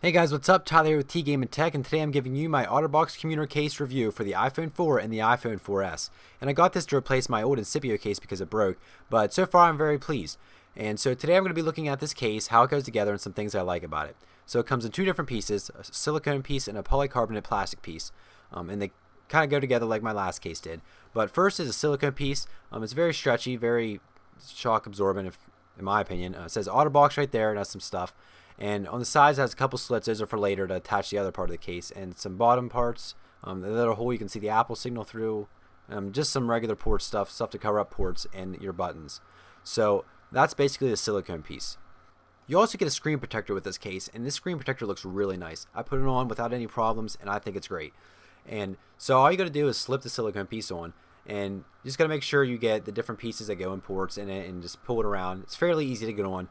Hey guys, what's up? Tyler here with T Game and Tech, and today I'm giving you my OtterBox commuter case review for the iPhone 4 and the iPhone 4S. And I got this to replace my old Incipio case because it broke, but so far I'm very pleased. And so today I'm going to be looking at this case, how it goes together, and some things I like about it. So it comes in two different pieces, a silicone piece and a polycarbonate plastic piece. And they kind of go together like my last case did. But first is a silicone piece. It's very stretchy, very shock absorbent, in my opinion. It says OtterBox right there, and has some stuff. And on the sides it has a couple slits. Those are for later to attach the other part of the case, and some bottom parts. The little hole you can see the Apple signal through. Just some regular port stuff to cover up ports and your buttons. So that's basically the silicone piece. You also get a screen protector with this case, and this screen protector looks really nice. I put it on without any problems, and I think it's great. And so all you got to do is slip the silicone piece on, and you just got to make sure you get the different pieces that go in ports in it, and just pull it around. It's fairly easy to get on.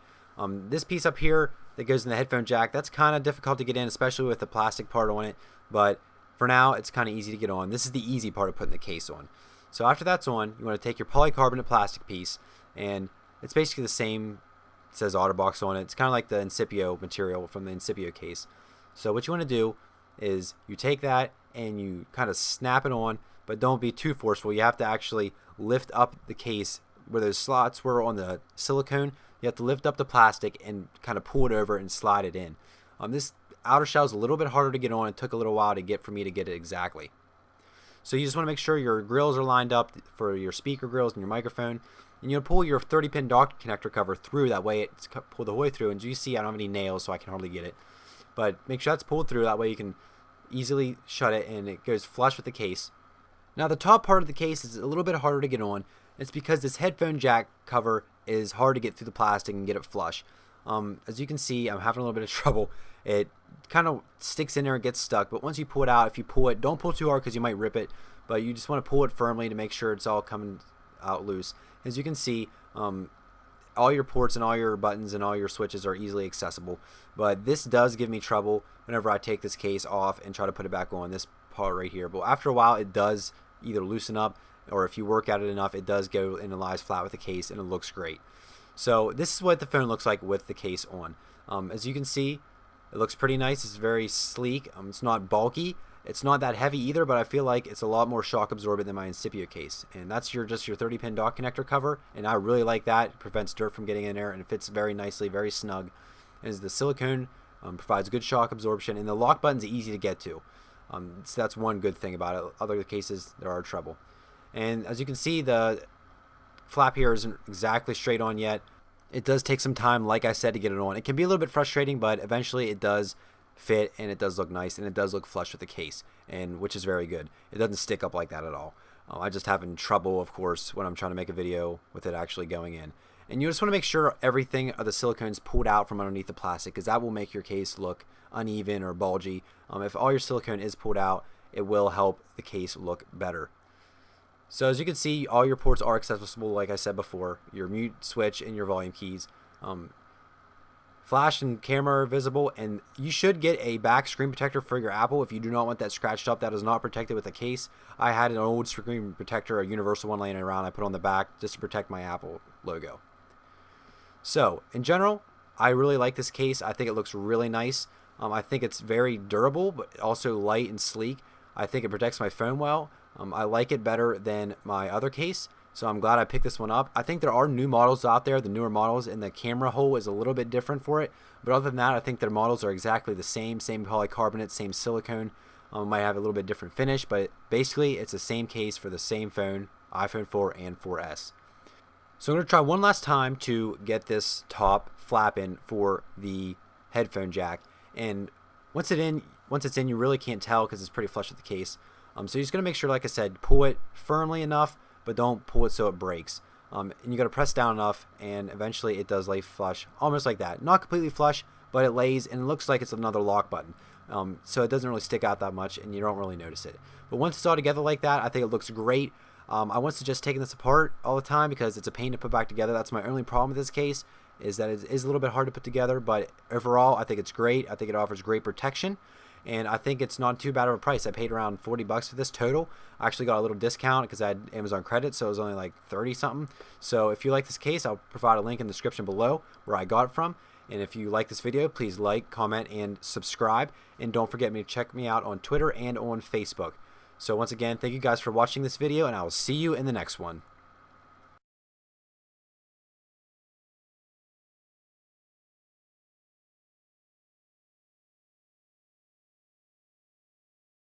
This piece up here that goes in the headphone jack, that's kind of difficult to get in, especially with the plastic part on it, but for now it's kind of easy to get on. This is the easy part of putting the case on. So after that's on, you want to take your polycarbonate plastic piece, and it's basically the same. It says OtterBox on it. It's kind of like the Incipio material from the Incipio case. So what you want to do is you take that and you kind of snap it on, but don't be too forceful. You have to actually lift up the case where those slots were on the silicone. You have to lift up the plastic and kind of pull it over and slide it in. This outer shell is a little bit harder to get on. It took a little while for me to get it exactly. So you just want to make sure your grills are lined up for your speaker grills and your microphone. And you'll pull your 30-pin dock connector cover through. That way it's pulled the whole way through. And you see I don't have any nails, so I can hardly get it. But make sure that's pulled through. That way you can easily shut it, and it goes flush with the case. Now the top part of the case is a little bit harder to get on. It's because this headphone jack cover is hard to get through the plastic and get it flush. As you can see, I'm having a little bit of trouble. It kind of sticks in there and gets stuck, but once you pull it out, if you pull it, don't pull too hard because you might rip it, but you just want to pull it firmly to make sure it's all coming out loose. As you can see, all your ports and all your buttons and all your switches are easily accessible, but this does give me trouble whenever I take this case off and try to put it back on, this part right here. But after a while, it does either loosen up, or if you work at it enough, it does go and it lies flat with the case, and it looks great. So this is what the phone looks like with the case on. As you can see, it looks pretty nice. It's very sleek. It's not bulky. It's not that heavy either, but I feel like it's a lot more shock absorbent than my Incipio case. And that's just your 30-pin dock connector cover, and I really like that. It prevents dirt from getting in there, and it fits very nicely, very snug. As the silicone provides good shock absorption, and the lock button's easy to get to. So that's one good thing about it. Other cases, there are trouble. And as you can see, the flap here isn't exactly straight on yet. It does take some time, like I said, to get it on. It can be a little bit frustrating, but eventually it does fit, and it does look nice, and it does look flush with the case, and which is very good. It doesn't stick up like that at all. I just having trouble, of course, when I'm trying to make a video with it actually going in. And you just want to make sure everything of the silicone's pulled out from underneath the plastic, because that will make your case look uneven or bulgy. If all your silicone is pulled out, it will help the case look better. So as you can see, all your ports are accessible, like I said before. Your mute switch and your volume keys. Flash and camera are visible, and you should get a back screen protector for your Apple if you do not want that scratched up. That is not protected with the case. I had an old screen protector, a universal one laying around. I put on the back just to protect my Apple logo. So in general, I really like this case. I think it looks really nice. I think it's very durable, but also light and sleek. I think it protects my phone well. I like it better than my other case, so I'm glad I picked this one up. I think there are new models out there, the newer models, and the camera hole is a little bit different for it. But other than that, I think their models are exactly the same polycarbonate, same silicone. Might have a little bit different finish, but basically it's the same case for the same phone, iPhone 4 and 4S. So I'm going to try one last time to get this top flap in for the headphone jack. And once it's in, you really can't tell because it's pretty flush with the case. So you're just going to make sure, like I said, pull it firmly enough, but don't pull it so it breaks. And you got to press down enough, and eventually it does lay flush, almost like that. Not completely flush, but it lays, and it looks like it's another lock button. So it doesn't really stick out that much, and you don't really notice it. But once it's all together like that, I think it looks great. I once suggest taking this apart all the time because it's a pain to put back together. That's my only problem with this case, is that it is a little bit hard to put together, but overall, I think it's great. I think it offers great protection. And I think it's not too bad of a price. I paid around $40 for this total. I actually got a little discount because I had Amazon credit, so it was only like 30 something. So if you like this case, I'll provide a link in the description below where I got it from. And if you like this video, please like, comment, and subscribe. And don't forget to check me out on Twitter and on Facebook. So once again, thank you guys for watching this video, and I will see you in the next one.